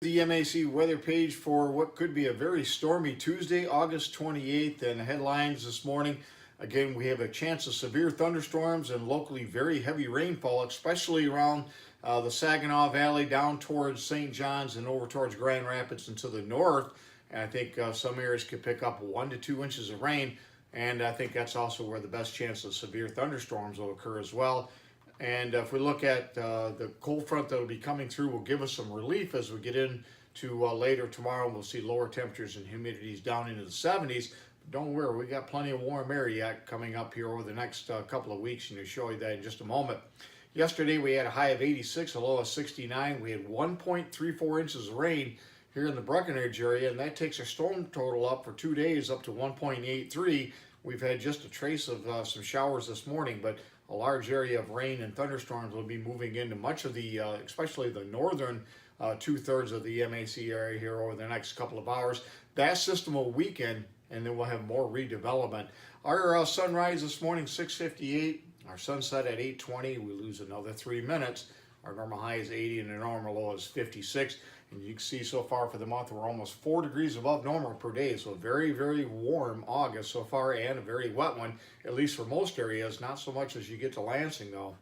The MAC weather page for what could be a very stormy Tuesday, August 28th, and headlines this morning. Again, we have a chance of severe thunderstorms and locally very heavy rainfall, especially around the Saginaw Valley down towards St. John's and over towards Grand Rapids and to the north. And I think some areas could pick up 1 to 2 inches of rain. And I think that's also where the best chance of severe thunderstorms will occur as well. And if we look at the cold front that will be coming through, will give us some relief as we get into later tomorrow. We'll see lower temperatures and humidities down into the 70s. But don't worry, we got plenty of warm air yet coming up here over the next couple of weeks, and I'll show you that in just a moment. Yesterday we had a high of 86, a low of 69. We had 1.34 inches of rain here in the Breckenridge area, and that takes our storm total up for 2 days up to 1.83. We've had just a trace of some showers this morning, but a large area of rain and thunderstorms will be moving into much of the, especially the northern 2/3 of the MAC area here over the next couple of hours. That system will weaken, and then we'll have more redevelopment. Our sunrise this morning, 6:58. Our sunset at 8:20. We lose another 3 minutes. Our normal high is 80, and the normal low is 56. And you can see so far for the month, we're almost 4 degrees above normal per day. So very, very warm August so far, and a very wet one, at least for most areas. Not so much as you get to Lansing, though.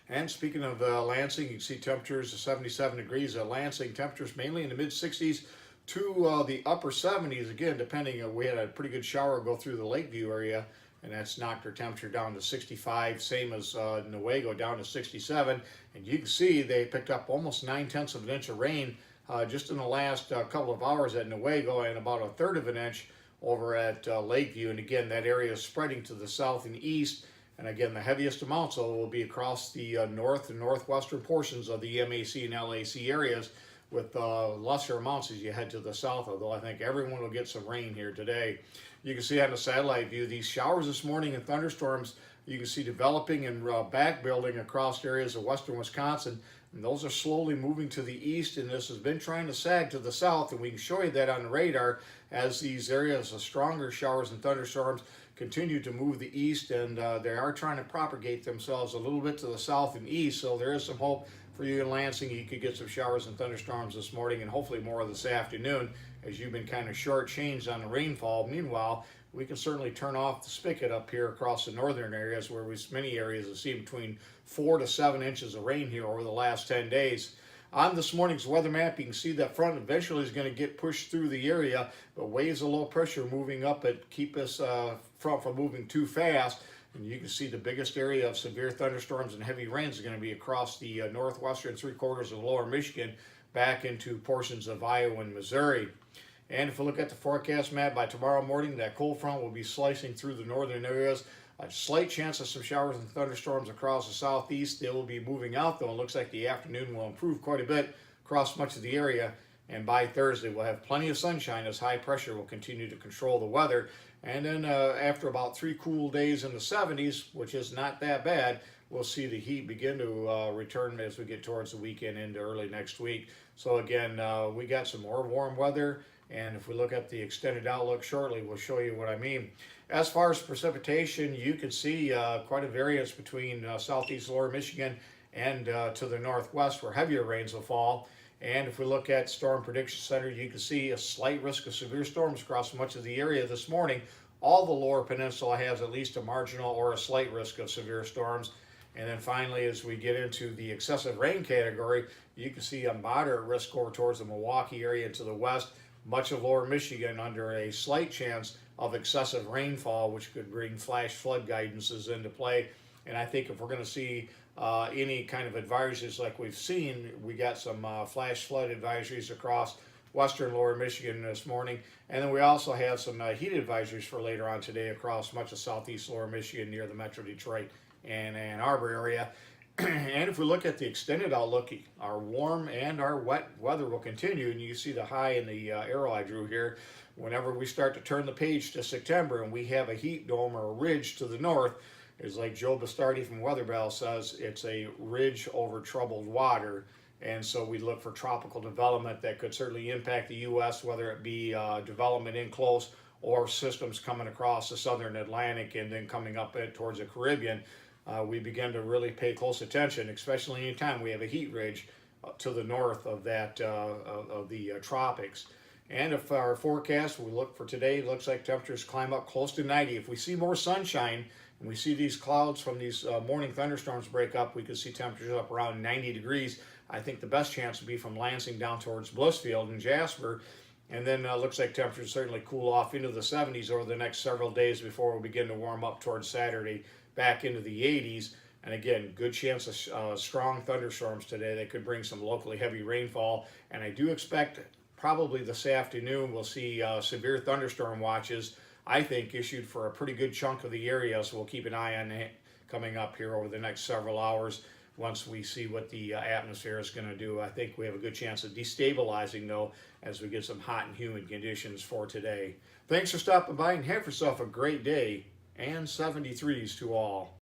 And speaking of Lansing, you can see temperatures of 77 degrees at Lansing. Temperatures mainly in the mid-60s to the upper 70s. Again, depending, we had a pretty good shower go through the Lakeview area, and that's knocked our temperature down to 65, same as Newaygo down to 67. And you can see they picked up almost 9/10 of an inch of rain just in the last couple of hours at Newaygo, and about 1/3 of an inch over at Lakeview. And again, that area is spreading to the south and east. And again, the heaviest amounts will be across the north and northwestern portions of the MAC and LAC areas, with lesser amounts as you head to the south, although I think everyone will get some rain here today. You can see on the satellite view these showers this morning and thunderstorms you can see developing and back building across areas of western Wisconsin, and those are slowly moving to the east, and this has been trying to sag to the south, and we can show you that on the radar as these areas of stronger showers and thunderstorms continue to move the east, and they are trying to propagate themselves a little bit to the south and east. So there is some hope for you in Lansing. You could get some showers and thunderstorms this morning, and hopefully more this afternoon, as you've been kind of shortchanged on the rainfall. Meanwhile, we can certainly turn off the spigot up here across the northern areas, where many areas have seen between 4 to 7 inches of rain here over the last 10 days. On this morning's weather map, you can see that front eventually is going to get pushed through the area, but waves of low pressure moving up it keep us from moving too fast. And you can see the biggest area of severe thunderstorms and heavy rains is going to be across the northwestern 3/4 of lower Michigan back into portions of Iowa and Missouri. And if we look at the forecast map, by tomorrow morning, that cold front will be slicing through the northern areas. A slight chance of some showers and thunderstorms across the southeast. They will be moving out, though. It looks like the afternoon will improve quite a bit across much of the area. And by Thursday, we'll have plenty of sunshine as high pressure will continue to control the weather. And then after about 3 cool days in the 70s, which is not that bad, we'll see the heat begin to return as we get towards the weekend into early next week. So again, we got some more warm weather. And if we look at the extended outlook shortly, we'll show you what I mean. As far as precipitation, you can see quite a variance between southeast lower Michigan and to the northwest, where heavier rains will fall. And if we look at Storm Prediction Center, you can see a slight risk of severe storms across much of the area this morning. All the lower peninsula has at least a marginal or a slight risk of severe storms. And then finally, as we get into the excessive rain category, you can see a moderate risk over towards the Milwaukee area and to the west. Much of lower Michigan under a slight chance of excessive rainfall, which could bring flash flood guidances into play. And I think if we're going to see any kind of advisories like we've seen, we got some flash flood advisories across western lower Michigan this morning. And then we also have some heat advisories for later on today across much of southeast lower Michigan near the Metro Detroit and Ann Arbor area. And if we look at the extended outlook, our warm and our wet weather will continue. And you see the high in the arrow I drew here. Whenever we start to turn the page to September and we have a heat dome or a ridge to the north, it's like Joe Bastardi from Weather Bell says, it's a ridge over troubled water. And so we look for tropical development that could certainly impact the U.S., whether it be development in close or systems coming across the southern Atlantic and then coming up towards the Caribbean. We begin to really pay close attention, especially anytime we have a heat ridge to the north of that of the tropics. And if our forecast we look for today, looks like temperatures climb up close to 90. If we see more sunshine and we see these clouds from these morning thunderstorms break up, we could see temperatures up around 90 degrees. I think the best chance would be from Lansing down towards Blissfield and Jasper. And then looks like temperatures certainly cool off into the 70s over the next several days before we begin to warm up towards Saturday, back into the 80s. And again, good chance of strong thunderstorms today. They could bring some locally heavy rainfall. And I do expect probably this afternoon we'll see severe thunderstorm watches, I think, issued for a pretty good chunk of the area. So we'll keep an eye on it coming up here over the next several hours once we see what the atmosphere is going to do. I think we have a good chance of destabilizing, though, as we get some hot and humid conditions for today. Thanks for stopping by and have yourself a great day, and 73s to all.